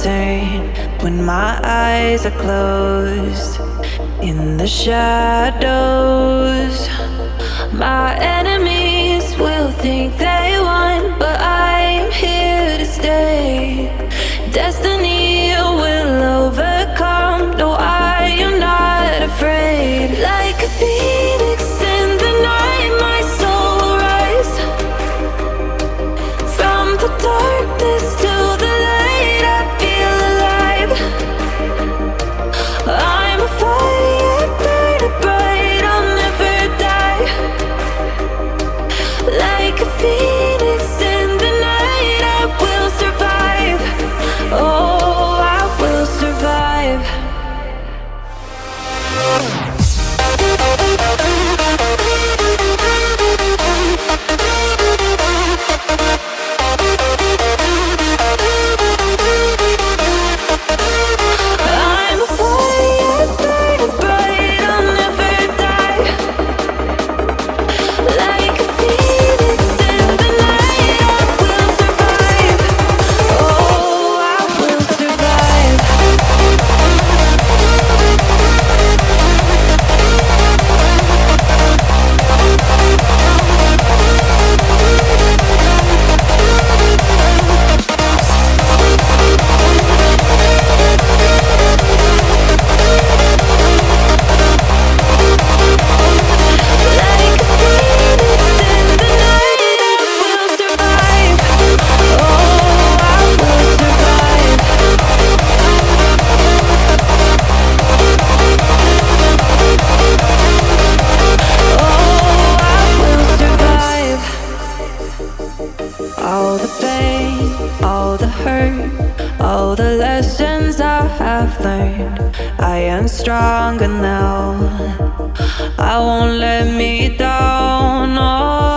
turn when my eyes are closed. In the shadows, my enemies will think they won, but I'm here to stay. Destiny will overcome. No, I am not afraid. Like a phoenix in the night, my soul will rise. From the darkness to the light, I feel alive. I'm a fire burning bright, I'll never die. Like a phoenix in the night, I will survive. Oh, I will survive. I'm a fire burning bright, I'll never die. Like a phoenix in the night, I will survive. Oh, I will survive. Like a phoenix in the night, I will survive. Oh, I will survive. Oh, I will survive. All the pain, all the hurt, all the lessons I have learned, I am stronger now. I won't let me down. Oh,